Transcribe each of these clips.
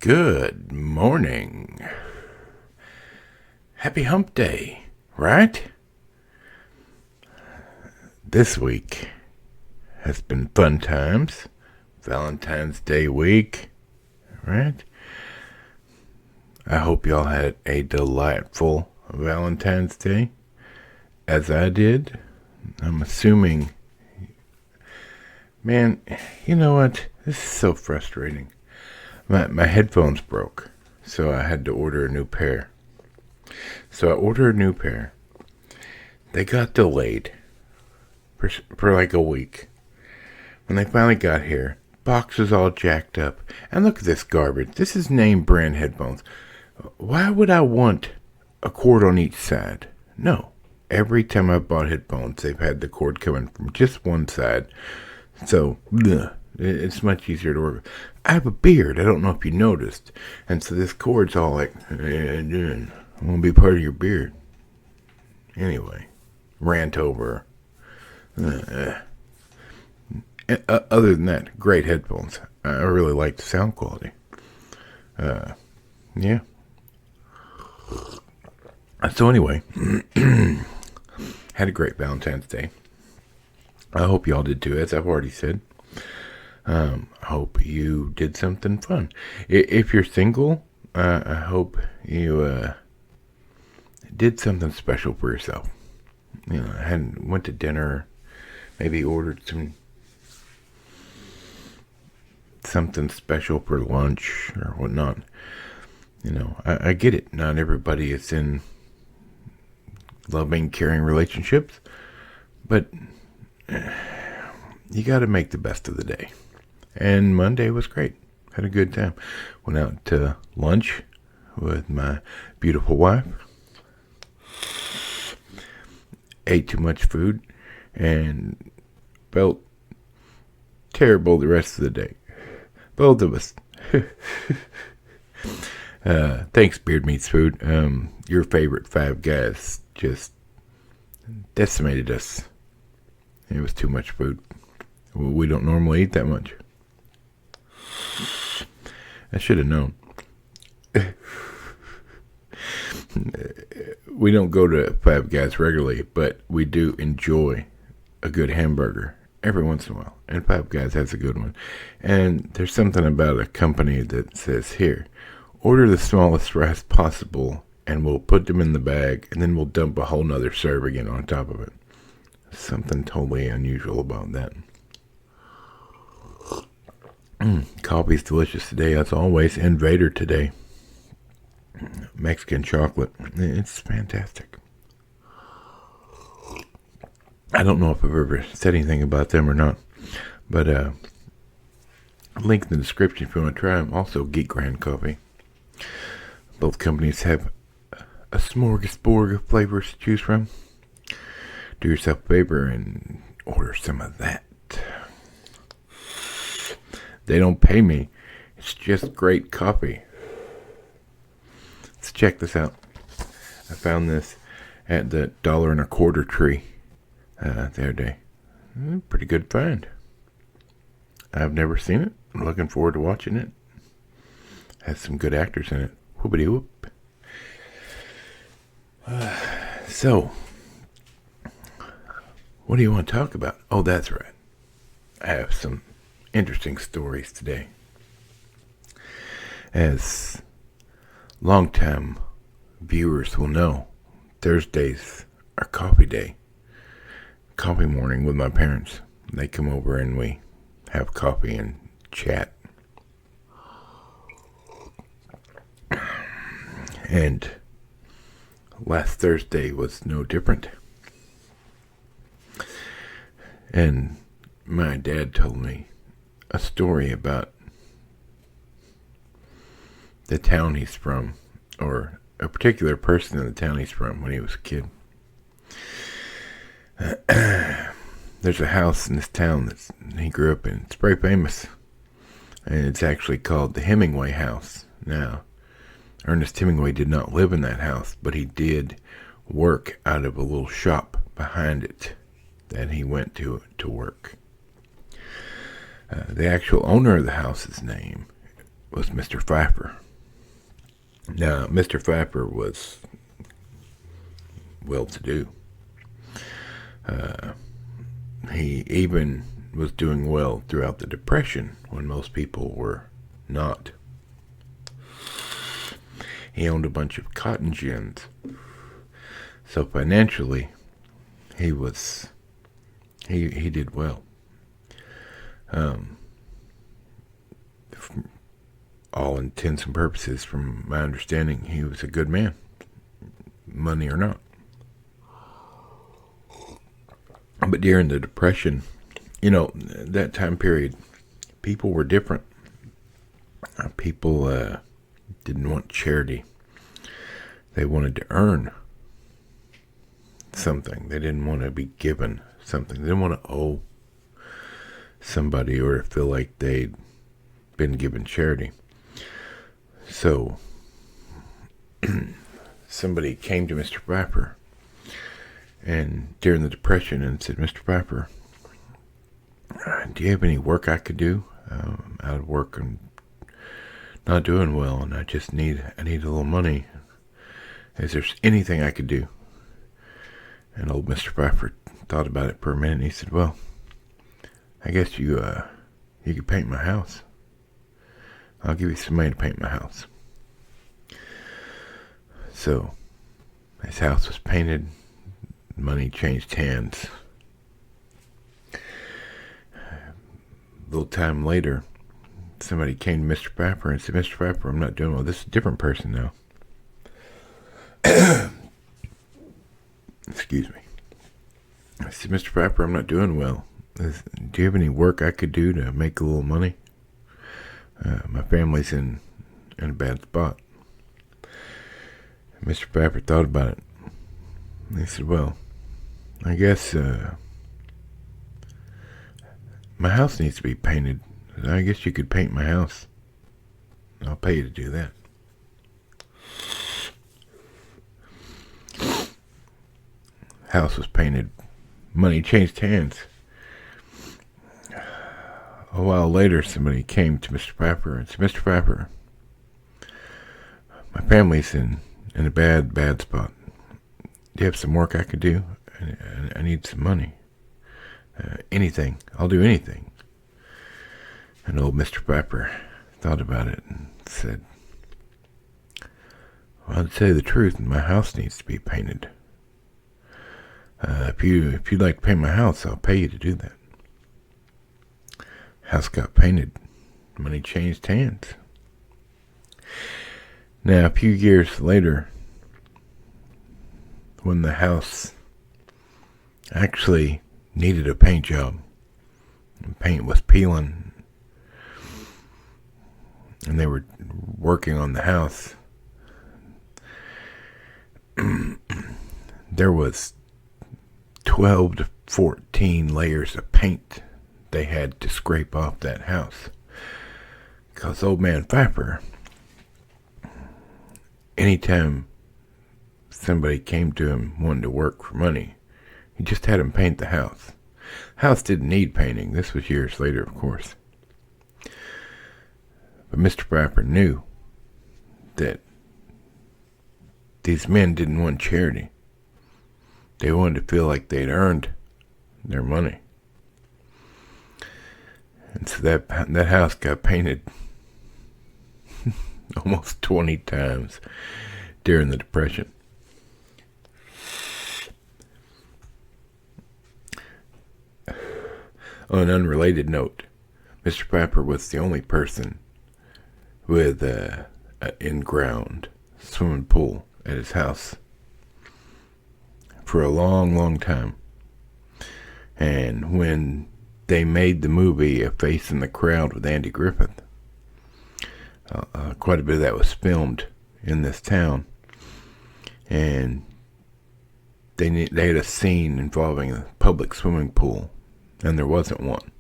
Good morning. Happy hump day, right? This week has been fun times. Valentine's Day week, right? I hope y'all had a delightful Valentine's Day, as I did. I'm assuming, man, you know what? This is so frustrating. My headphones broke, so I had to order a new pair. So I ordered a new pair. They got delayed for like a week. When they finally got here, box was all jacked up. And look at this garbage. This is name brand headphones. Why would I want a cord on each side? No. Every time I've bought headphones, they've had the cord coming from just one side. So, it's much easier to work with. I have a beard. I don't know if you noticed. And so this cord's all like, I want to be part of your beard. Anyway, rant over. Other than that, great headphones. I really like the sound quality. Yeah. So anyway, had a great Valentine's Day. I hope y'all did too, as I've already said. Hope you did something fun. If you're single, I hope you did something special for yourself. You know, went to dinner, maybe ordered something special for lunch or whatnot. You know, I get it. Not everybody is in loving, caring relationships, but you got to make the best of the day. And Monday was great. Had a good time. Went out to lunch with my beautiful wife. Ate too much food and felt terrible the rest of the day. Both of us. Thanks, Beard Meats Food. Your favorite Five Guys just decimated us. It was too much food. We don't normally eat that much. I should have known. We don't go to Five Guys regularly, but we do enjoy a good hamburger every once in a while. And Five Guys has a good one. And there's something about a company that says, here, order the smallest fries possible, and we'll put them in the bag, and then we'll dump a whole nother serving in on top of it. Something totally unusual about that. Coffee's delicious today, as always. Invader today. Mexican chocolate. It's fantastic. I don't know if I've ever said anything about them or not, but link in the description if you want to try them. Also, Geek Grind Coffee. Both companies have a smorgasbord of flavors to choose from. Do yourself a favor and order some of that. They don't pay me. It's just great coffee. Let's check this out. I found this at the $1.25 tree the other day. Pretty good find. I've never seen it. I'm looking forward to watching it. Has some good actors in it. Whoopity whoop. So, what do you want to talk about? Oh, that's right. I have some interesting stories today. As longtime viewers will know, Thursdays are coffee day. Coffee morning with my parents. They come over and we have coffee and chat. And last Thursday was no different. And my dad told me a story about the town he's from, or a particular person in the town he's from when he was a kid. There's a house in this town that he grew up in. It's very famous. And it's actually called the Hemingway House. Now, Ernest Hemingway did not live in that house, but he did work out of a little shop behind it that he went to work. The actual owner of the house's name was Mr. Pfeiffer. Now, Mr. Pfeiffer was well-to-do. He even was doing well throughout the Depression when most people were not. He owned a bunch of cotton gins. So financially, he did well. For all intents and purposes, from my understanding, he was a good man, money or not. But during the Depression, that time period, people were different. People didn't want charity. They wanted to earn something. They didn't want to be given something. They didn't want to owe somebody or feel like they'd been given charity. So somebody came to Mr. Pfeiffer and during the Depression and said, "Mr. Pfeiffer, do you have any work I could do? I'm out of work and not doing well, and I need a little money. Is there anything I could do?" And old Mr. Pfeiffer thought about it for a minute, and he said, "Well, I guess you could paint my house. I'll give you some money to paint my house." So his house was painted. Money changed hands. A little time later, somebody came to Mr. Pfeiffer and said, "Mr. Pfeiffer, I'm not doing well. This is a different person now." Excuse me. I said, "Mr. Pfeiffer, I'm not doing well. Do you have any work I could do to make a little money? My family's in a bad spot." Mr. Pfeiffer thought about it. He said, "Well, I guess my house needs to be painted. I guess you could paint my house. I'll pay you to do that." House was painted. Money changed hands. A while later, somebody came to Mr. Pfeiffer and said, "Mr. Pfeiffer, my family's in a bad spot. Do you have some work I could do? I need some money. Anything. I'll do anything." And old Mr. Pfeiffer thought about it and said, "Well, to tell you the truth, my house needs to be painted. If you'd like to paint my house, I'll pay you to do that." House got painted. Money changed hands. Now, a few years later, when the house actually needed a paint job, and paint was peeling, and they were working on the house, there was 12 to 14 layers of paint they had to scrape off that house. Because old man Pfeiffer, anytime somebody came to him wanting to work for money, he just had him paint the house. House didn't need painting. This was years later, of course. But Mr. Pfeiffer knew that these men didn't want charity. They wanted to feel like they'd earned their money. And so that house got painted almost 20 times during the Depression. On an unrelated note, Mr. Pfeiffer was the only person with an in-ground swimming pool at his house for a long, long time. And when they made the movie A Face in the Crowd with Andy Griffith, quite a bit of that was filmed in this town. And they had a scene involving a public swimming pool, and there wasn't one.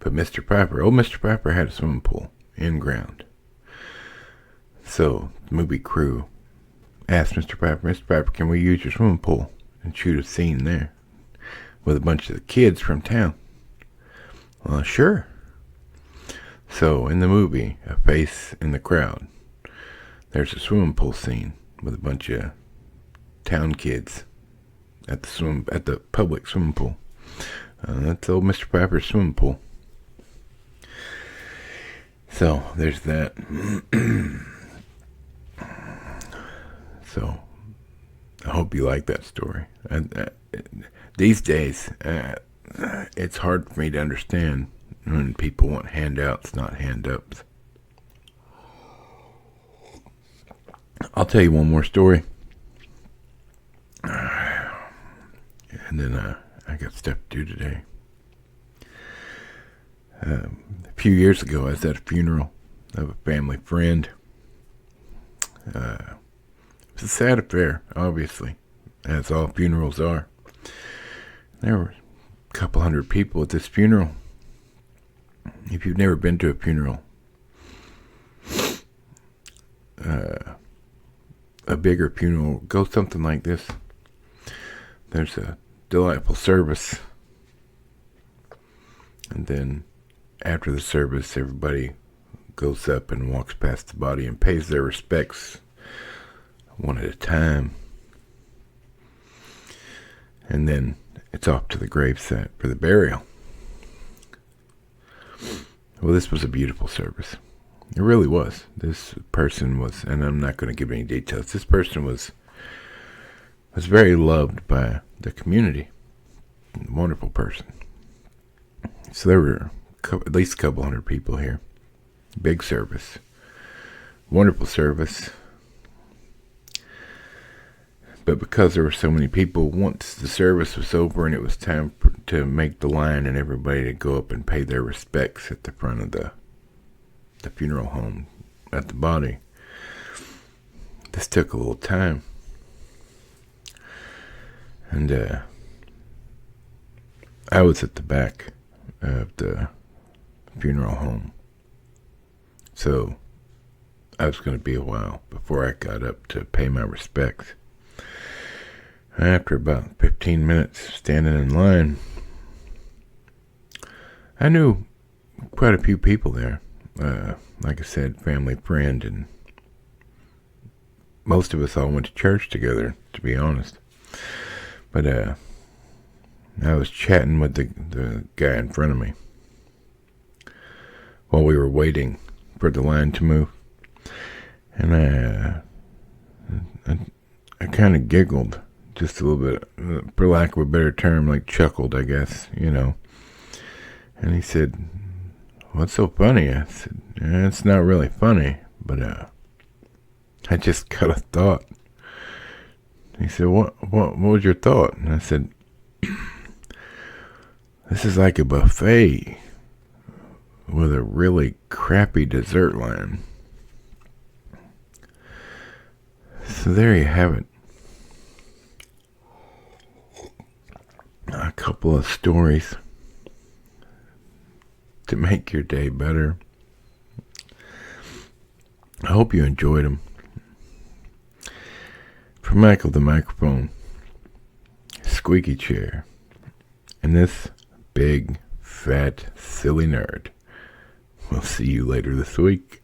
But Mr. Pfeiffer had a swimming pool in ground. So the movie crew asked Mr. Pfeiffer, "Can we use your swimming pool and shoot a scene there with a bunch of the kids from town?" "Well, sure." So in the movie, A Face in the Crowd, there's a swimming pool scene with a bunch of town kids at the public swimming pool. That's old Mr. Piper's swimming pool. So there's that. So I hope you like that story. These days, it's hard for me to understand when people want handouts, not hand-ups. I'll tell you one more story. And then I got stuff to do today. A few years ago, I was at a funeral of a family friend. It was a sad affair, obviously, as all funerals are. There were a couple hundred people at this funeral. If you've never been to a funeral, a bigger funeral goes something like this. There's a delightful service, and then after the service, everybody goes up and walks past the body and pays their respects one at a time. And then it's off to the gravesite for the burial. Well, this was a beautiful service. It really was. This person was, and I'm not going to give any details, this person was very loved by the community. Wonderful person. So there were at least a couple hundred people here. Big service. Wonderful service. But because there were so many people, once the service was over and it was time to make the line and everybody to go up and pay their respects at the front of the funeral home at the body, this took a little time. And I was at the back of the funeral home. So I was going to be a while before I got up to pay my respects. After about 15 minutes standing in line, I knew quite a few people there. Like I said, family, friend, and most of us all went to church together, to be honest. But I was chatting with the guy in front of me while we were waiting for the line to move. And I kind of giggled just a little bit, for lack of a better term, like chuckled, I guess, you know. And he said, "What's so funny?" I said, "It's not really funny, but I just got a thought." He said, what was your thought? And I said, "This is like a buffet with a really crappy dessert line." So there you have it. A couple of stories to make your day better. I hope you enjoyed them. For Michael the microphone, squeaky chair, and this big, fat, silly nerd. We'll see you later this week.